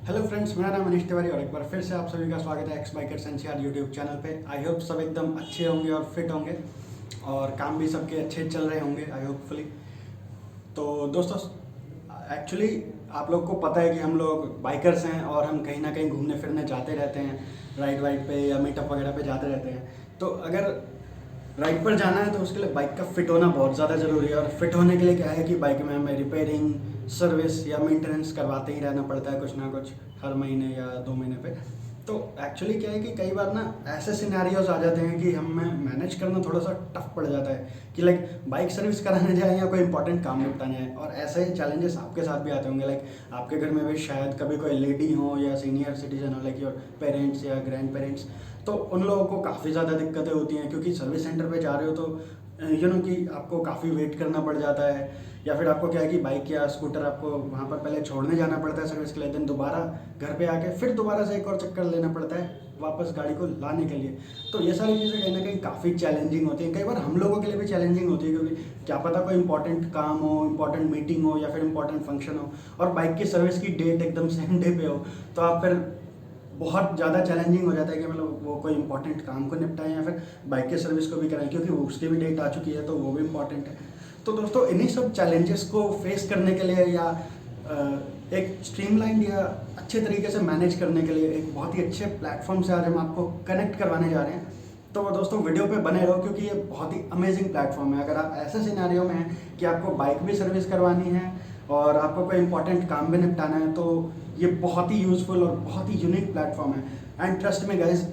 Hello friends, मेरा नाम अनिश तिवारी और एक बार फिर से आप सभी का स्वागत है X bikers NCR YouTube channel पे। आई होप सब एकदम अच्छे होंगे और फिट होंगे और काम भी सबके अच्छे चल रहे होंगे आई होपफुली। तो दोस्तों, एक्चुअली आप लोग को पता है कि हम लोग बाइकर्स हैं और हम कहीं ना कहीं घूमने फिरने जाते रहते हैं, राइड वाइड पे या मीटअप वगैरह पे जाते रहते हैं। तो अगर राइड पर जाना है तो उसके लिए बाइक का फिट होना बहुत ज़्यादा ज़रूरी है। और फिट होने के लिए क्या है कि बाइक में हमें रिपेयरिंग, सर्विस या मेंटेनेंस करवाते ही रहना पड़ता है कुछ ना कुछ, हर महीने या 2 महीने पे। तो एक्चुअली क्या है कि कई बार ना ऐसे सिनेरियोज आ जाते हैं कि हमें मैनेज करना थोड़ा सा टफ पड़ जाता है कि लाइक बाइक सर्विस कराने जाए या कोई इंपॉर्टेंट काम निपटाने जाए। और ऐसे ही चैलेंजेस आपके साथ भी आते होंगे, लाइक आपके घर में भी शायद कभी कोई लेडी हो या सीनियर सिटीजन हो, लाइक योर पेरेंट्स या ग्रैंड पेरेंट्स। तो उन लोगों को काफ़ी ज़्यादा दिक्कतें होती हैं क्योंकि सर्विस सेंटर पे जा रहे हो तो कि आपको काफ़ी वेट करना पड़ जाता है, या फिर आपको क्या है कि बाइक या स्कूटर आपको वहाँ पर पहले छोड़ने जाना पड़ता है सर्विस के लिए, दिन दोबारा घर पे आके फिर दोबारा से एक और चक्कर लेना पड़ता है वापस गाड़ी को लाने के लिए। तो ये सारी चीज़ें कहीं ना कहीं काफ़ी चैलेंजिंग होती हैं, कई बार हम लोगों के लिए भी चैलेंजिंग होती है क्योंकि क्या पता कोई इंपॉर्टेंट काम हो, इंपॉर्टेंट मीटिंग हो या फिर इंपॉर्टेंट फंक्शन हो और बाइक की सर्विस की डेट एकदम सेम डे पे हो, तो आप फिर बहुत ज़्यादा चैलेंजिंग हो जाता है कि मतलब वो कोई इंपॉर्टेंट काम को निपटाएं या फिर बाइक की सर्विस को भी कराएं, क्योंकि उसकी भी डेट आ चुकी है तो वो भी इम्पॉर्टेंट है। तो दोस्तों, इन्हीं सब चैलेंजेस को फेस करने के लिए या एक स्ट्रीमलाइन या अच्छे तरीके से मैनेज करने के लिए एक बहुत ही अच्छे प्लेटफॉर्म से आज हम आपको कनेक्ट करवाने जा रहे हैं। तो दोस्तों, वीडियो पे बने रहो क्योंकि ये बहुत ही अमेजिंग प्लेटफॉर्म है। अगर आप ऐसे सिनेरियो में हैं कि आपको बाइक भी सर्विस करवानी है और आपको कोई इंपॉर्टेंट काम भी निपटाना है, तो ये बहुत ही यूज़फुल और बहुत ही यूनिक प्लेटफॉर्म है। एंड ट्रस्ट में गाइज,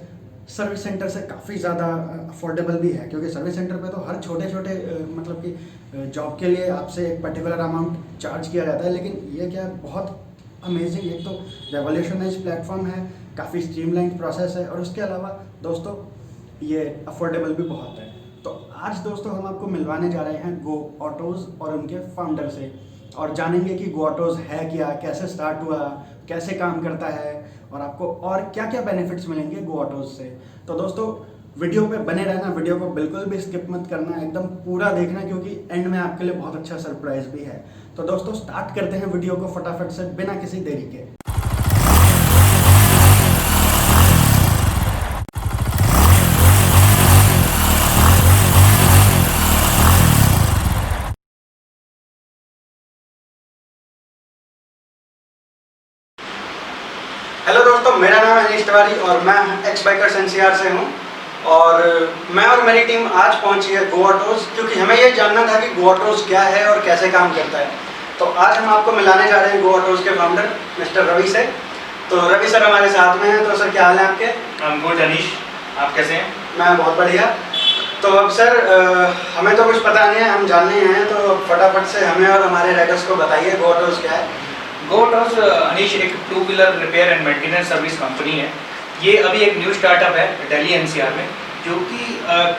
सर्विस सेंटर से काफ़ी ज़्यादा अफोर्डेबल भी है क्योंकि सर्विस सेंटर पे तो हर छोटे छोटे मतलब कि जॉब के लिए आपसे एक पर्टिकुलर अमाउंट चार्ज किया जाता है, लेकिन ये क्या है, बहुत अमेजिंग, एक तो रेवोल्यूशनाइज प्लेटफॉर्म है, काफ़ी स्ट्रीमलाइन प्रोसेस है और उसके अलावा दोस्तों ये अफोर्डेबल भी बहुत है। तो आज दोस्तों हम आपको मिलवाने जा रहे हैं गो ऑटोज़ और उनके फाउंडर से, और जानेंगे कि गो ऑटोज़ है क्या, कैसे स्टार्ट हुआ, कैसे काम करता है और आपको और क्या क्या बेनिफिट्स मिलेंगे गो ऑटोज़ से। तो दोस्तों, वीडियो पे बने रहना, वीडियो को बिल्कुल भी स्किप मत करना, एकदम पूरा देखना क्योंकि एंड में आपके लिए बहुत अच्छा सरप्राइज भी है। तो दोस्तों, स्टार्ट करते हैं वीडियो को फटाफट से बिना किसी देरी के। हेलो दोस्तों, मेरा नाम है अनिश तिवारी और मैं एक्स बाइकर्स एनसीआर से हूँ। और मैं और मेरी टीम आज पहुंची है गो ऑटोज़ क्योंकि हमें ये जानना था कि गो ऑटोज़ क्या है और कैसे काम करता है। तो आज हम आपको मिलाने जा रहे हैं गो ऑटोज़ के फाउंडर मिस्टर रवि से। तो रवि सर हमारे साथ में हैं। तो सर, क्या हाल है आपके? गुड अनीश, आप कैसे हैं? मैं बहुत बढ़िया। तो अब सर, हमें तो कुछ पता नहीं है, हम जानने हैं, तो फटाफट से हमें और हमारे राइडर्स को बताइए गो ऑटोज़ क्या है। गो ऑटोज़ अनीश एक 2 wheeler repair and maintenance service company है। ये अभी एक न्यू स्टार्टअप है दिल्ली एनसीआर में, जो कि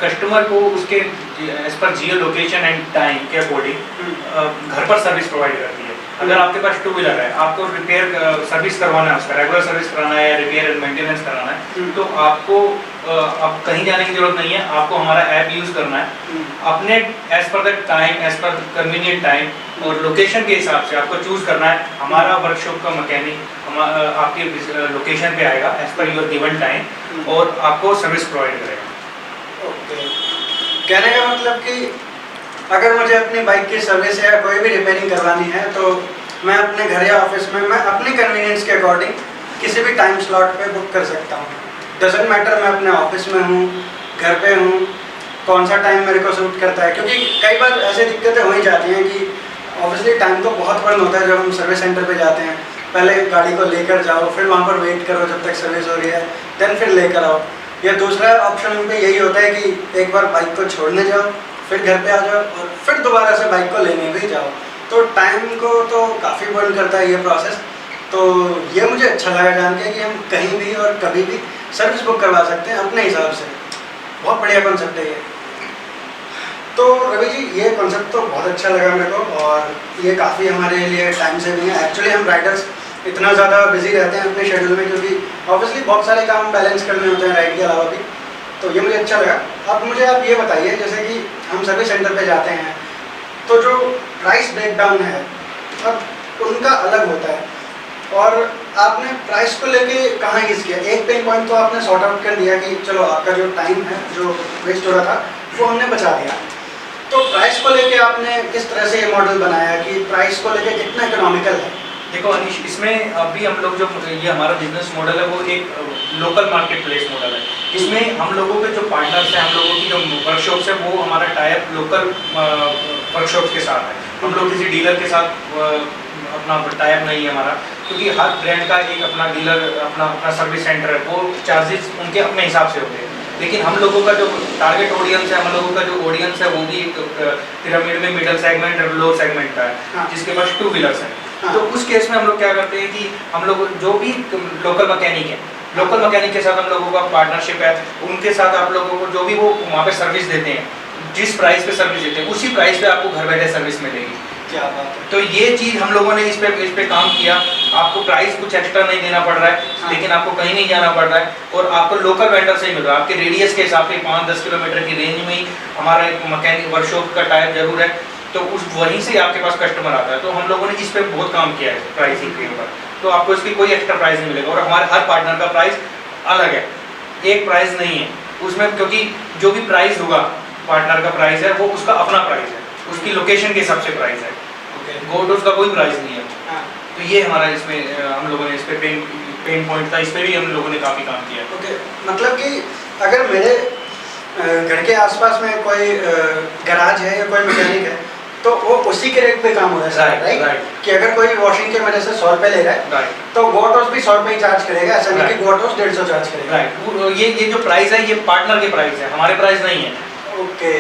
कस्टमर को उसके एज पर जियो लोकेशन एंड टाइम के अकॉर्डिंग घर पर सर्विस प्रोवाइड करती है। अगर आपके पास 2 व्हीलर है, आपको रिपेयर सर्विस करवाना है, उसका रेगुलर सर्विस कराना है या रिपेयर एंड मेंटेनेंस कराना है, तो आपको अब कहीं जाने की जरूरत नहीं है। आपको हमारा ऐप यूज़ करना है, अपने एज पर द टाइम, एज पर कन्वीनियंट टाइम और लोकेशन के हिसाब से आपको चूज़ करना है। हमारा वर्कशॉप का मैकेनिक आपकी लोकेशन पे आएगा as per your given time और आपको सर्विस प्रोवाइड करेगा। ओके, कहने का मतलब कि अगर मुझे अपनी बाइक की सर्विस या कोई भी रिपेयरिंग करवानी है तो मैं अपने घर या ऑफिस में मैं अपनी कन्वीनियंस के अकॉर्डिंग किसी भी टाइम स्लॉट पे बुक कर सकता हूँ। डजंट मैटर मैं अपने ऑफिस में हूँ, घर पे हूँ, कौन सा टाइम मेरे को सूट करता है। क्योंकि कई बार ऐसी दिक्कतें हो ही जाती हैं कि ऑब्वियसली टाइम तो बहुत बर्न होता है जब हम सर्विस सेंटर पे जाते हैं। पहले गाड़ी को लेकर जाओ, फिर वहाँ पर वेट करो जब तक सर्विस हो रही है, देन फिर लेकर आओ। या दूसरा ऑप्शन पे यही होता है कि एक बार बाइक को छोड़ने जाओ, फिर घर पे आ जाओ और फिर दोबारा से बाइक को लेने भी जाओ। तो टाइम को तो काफ़ी बर्न करता है ये प्रोसेस। तो ये मुझे अच्छा लगा जान के कि हम कहीं भी और कभी भी सर्विस बुक करवा सकते हैं अपने हिसाब से। बहुत बढ़िया कॉन्सेप्ट है ये। तो रवि जी, ये कॉन्सेप्ट तो बहुत अच्छा लगा मेरे को और ये काफ़ी हमारे लिए टाइम सेविंग है। एक्चुअली हम राइडर्स इतना ज़्यादा बिजी रहते हैं अपने शेड्यूल में क्योंकि ऑब्वियसली बहुत सारे काम बैलेंस करने होते हैं राइड के अलावा भी। तो ये मुझे अच्छा लगा। अब मुझे आप ये बताइए, जैसे कि हम सर्विस सेंटर पे जाते हैं तो जो प्राइस ब्रेकडाउन है अब उनका अलग होता है। और आपने प्राइस को लेके कहाँ यूज़ किया? एक पेन पॉइंट तो आपने सॉर्ट आउट कर दिया कि चलो आपका जो टाइम है जो वेस्ट हो रहा था वो हमने बचा दिया। तो प्राइस को लेके आपने किस तरह से ये मॉडल बनाया कि प्राइस को लेके कितना इकोनॉमिकल है? देखो अनीश, इसमें अभी हम लोग जो ये हमारा बिजनेस मॉडल है वो एक लोकल मार्केट प्लेस मॉडल है। इसमें हम लोगों के जो पार्टनर्स हैं, हम लोगों की जो वर्कशॉप्स है वो हमारा टाइप लोकल वर्कशॉप्स के साथ है। हम लोग किसी डीलर के साथ अपना टाइप नहीं है हमारा, क्योंकि हर ब्रांड का एक अपना डीलर अपना सर्विस सेंटर है, वो चार्जेस उनके अपने हिसाब से होते हैं। लेकिन हम लोगों का जो टारगेट ऑडियंस है, हम लोगों का जो ऑडियंस है वो भी पिरामिड में मिडिल सेगमेंट और लो सेगमेंट का है, जिसके पास 2 व्हीलर्स हैं। तो उस केस में हम लोग क्या करते हैं कि हम लोग जो भी लोकल मैकेनिक है, लोकल मैकेनिक के साथ हम लोगों का पार्टनरशिप है। उनके साथ आप लोगों को जो भी वो वहाँ पे सर्विस देते हैं, जिस प्राइस पे सर्विस देते हैं उसी प्राइस पे आपको घर बैठे सर्विस मिलेगी। क्या बात है। तो ये चीज़ हम लोगों ने इस पे काम किया। आपको प्राइस कुछ एक्स्ट्रा नहीं देना पड़ रहा है, लेकिन आपको कहीं नहीं जाना पड़ रहा है और आपको लोकल वेंडर से ही मिल रहा है। आपके रेडियस के हिसाब से 5-10 किलोमीटर की रेंज में ही हमारा एक मैकेनिक वर्कशॉप का टाइप जरूर है, तो उस वहीं से आपके पास कस्टमर आता है। तो हम लोगों ने इस पर बहुत काम किया है प्राइसिंग के ऊपर, तो आपको इसकी कोई एक्स्ट्रा प्राइस नहीं मिलेगा। और हमारे हर पार्टनर का प्राइस अलग है, एक प्राइस नहीं है उसमें, क्योंकि जो भी प्राइस होगा पार्टनर का प्राइस है वो उसका अपना प्राइस है, उसकी लोकेशन के हिसाब से प्राइस है। गोडोज का कोई प्राइस नहीं है। तो ये हमारा इसमें हम लोगों ने इस पे पेन पॉइंट था, इस पे भी हम लोगों ने काफ़ी काम किया। ओके, मतलब कि अगर मेरे घर के आसपास में कोई गराज है या कोई मैकेनिक है तो वो उसी के रेट पे काम हो रहा है, राइट? कि अगर कोई वॉशिंग के वजह से 100 रुपये ले रहा है तो गोटोस भी 100 रुपये ही चार्ज करेगा, ऐसा नहीं कि गोटोस 150 चार्ज करेगा। राइट, ये जो प्राइस है ये पार्टनर के प्राइस है, हमारे प्राइस नहीं है। ओके,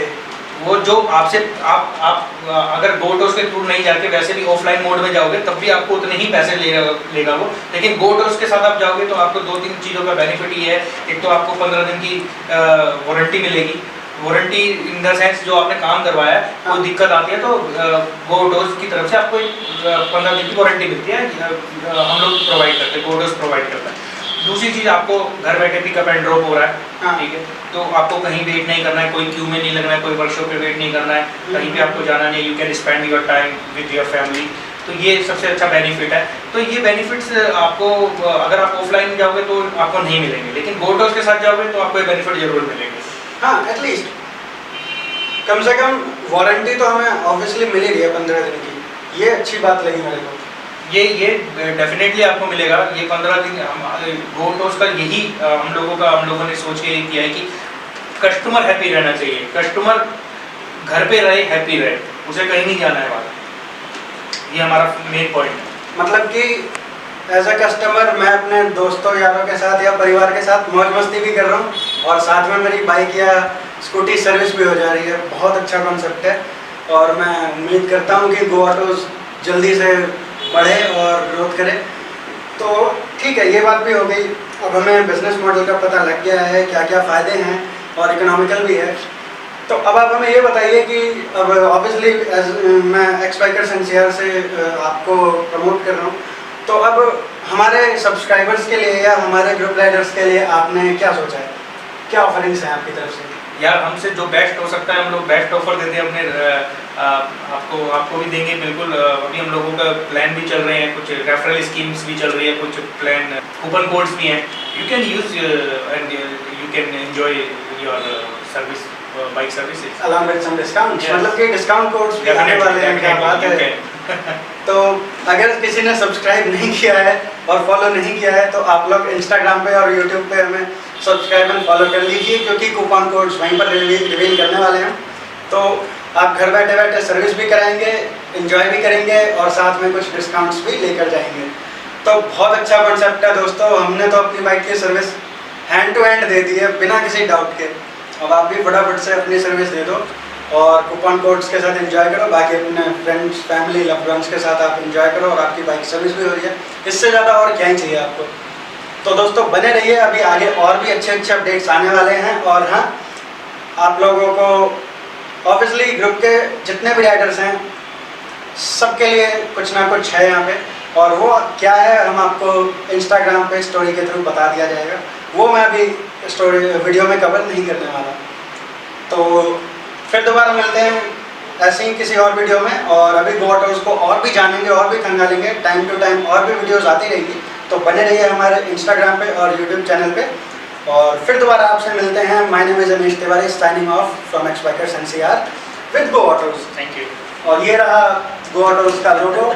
वो जो आपसे आप अगर गोटोस के थ्रू नहीं जाके वैसे भी ऑफलाइन मोड में जाओगे तब भी आपको उतने ही पैसे लेगा वो। लेकिन गोटोस के साथ आप जाओगे तो आपको 2-3 चीज़ों का बेनिफिट ये है। एक तो आपको 15 दिन की वारंटी मिलेगी। वारंटी इन द सेंस जो आपने काम करवाया है कोई दिक्कत आती है तो गोडोज की तरफ से आपको 15 दिन की वारंटी मिलती है, हम लोग प्रोवाइड करते हैं, गोडोज प्रोवाइड करता है। दूसरी चीज़, आपको घर बैठे पिकअप एंड ड्रॉप हो रहा है, ठीक है, तो आपको कहीं वेट नहीं करना है, कोई क्यू में नहीं लगना है, कोई वर्कशॉप पे वेट नहीं करना है, कहीं पे आपको जाना नहीं, you can spend your time with your family. तो ये सबसे अच्छा बेनिफिट है। तो ये बेनिफिट्स आपको अगर आप ऑफलाइन जाओगे तो आपको नहीं मिलेंगे, लेकिन गोडोज के साथ जाओगे तो आपको ये बेनिफिट जरूर मिलेंगे। हाँ, एटलीस्ट कम से कम वारंटी तो हमें ऑब्वियसली मिल ही रही है 15 दिन की, ये अच्छी बात लगी मेरे को। ये डेफिनेटली आपको मिलेगा। ये 15 दिन गोटोस का यही हम लोगों ने सोच के किया है कि कस्टमर हैप्पी रहना चाहिए, कस्टमर घर पे रहे, हैप्पी रहे, उसे कहीं नहीं जाना है बाहर। ये हमारा मेन पॉइंट है। मतलब कि एज अ कस्टमर मैं अपने दोस्तों यारों के साथ या परिवार के साथ मौज मस्ती भी कर रहा हूँ और साथ में मेरी बाइक या स्कूटी सर्विस भी हो जा रही है। बहुत अच्छा कॉन्सेप्ट है और मैं उम्मीद करता हूँ कि गो ऑटोज जल्दी से बढ़े और ग्रोथ करे। तो ठीक है, ये बात भी हो गई। अब हमें बिजनेस मॉडल का पता लग गया है, क्या क्या फ़ायदे हैं और इकोनॉमिकल भी है। तो अब आप हमें ये बताइए कि अब ऑब्वियसली मैं एक्स बाइकर्स एनसीआर से आपको प्रमोट कर रहा हूँ, तो अब हमारे सब्सक्राइबर्स के लिए या हमारे ग्रुप राइडर्स के लिए आपने क्या सोचा है, क्या ऑफरिंग्स हैं आपकी तरफ से? यार, हमसे जो बेस्ट हो सकता है हम लोग बेस्ट ऑफर देते हैं अपने आपको भी देंगे बिल्कुल। अभी हम लोगों का प्लान भी चल रहे हैं, कुछ रेफरल स्कीम्स भी चल रही है, कुछ प्लान कूपन कोड्स भी हैं, you can use and you can enjoy your service, bike services along with some discounts. मतलब कि डिस्काउंट कोड्स भी आने वाले हैं, क्या बात है। तो अगर किसी ने सब्सक्राइब नहीं किया है और फॉलो नहीं किया है तो आप लोग इंस्टाग्राम पे और यूट्यूब पे हमें सब्सक्राइब एंड फॉलो कर लीजिए, क्योंकि कूपन कोड्स वहीं पर रिवील करने वाले हैं। तो आप घर बैठे बैठे सर्विस भी कराएंगे, एंजॉय भी करेंगे और साथ में कुछ डिस्काउंट्स भी लेकर जाएंगे। तो बहुत अच्छा कॉन्सेप्ट है दोस्तों। हमने तो अपनी बाइक की सर्विस हैंड टू हैंड दे दी है बिना किसी डाउट के। अब आप भी फटाफट से अपनी सर्विस दे दो और कूपन कोड्स के साथ एंजॉय करो, बाकी अपने फ्रेंड्स, फैमिली, लव्ड वंस के साथ आप एंजॉय करो और आपकी बाइक सर्विस भी हो रही है। इससे ज़्यादा और क्या ही चाहिए आपको। तो दोस्तों बने रहिए, अभी आगे और भी अच्छे अच्छे अपडेट्स आने वाले हैं। और हाँ, आप लोगों को ऑब्वियसली ग्रुप के जितने भी राइडर्स हैं सबके लिए कुछ ना कुछ है यहाँ पे, और वो क्या है हम आपको इंस्टाग्राम पे स्टोरी के थ्रू बता दिया जाएगा। वो मैं अभी स्टोरी वीडियो में कवर नहीं करने वाला। तो फिर दोबारा मिलते हैं ऐसे ही किसी और वीडियो में। और अभी गो ऑटोज को और भी जानेंगे और भी खंगालेंगे, टाइम टू टाइम और भी वीडियोस आती रहेगी। तो बने रहिए हमारे इंस्टाग्राम पे और यूट्यूब चैनल पे। और फिर दोबारा आपसे मिलते हैं। My name is Anish Tiwari, signing off from x bikers NCR with go autos. Thank you. और ये रहा गो ऑटोज का लोगो।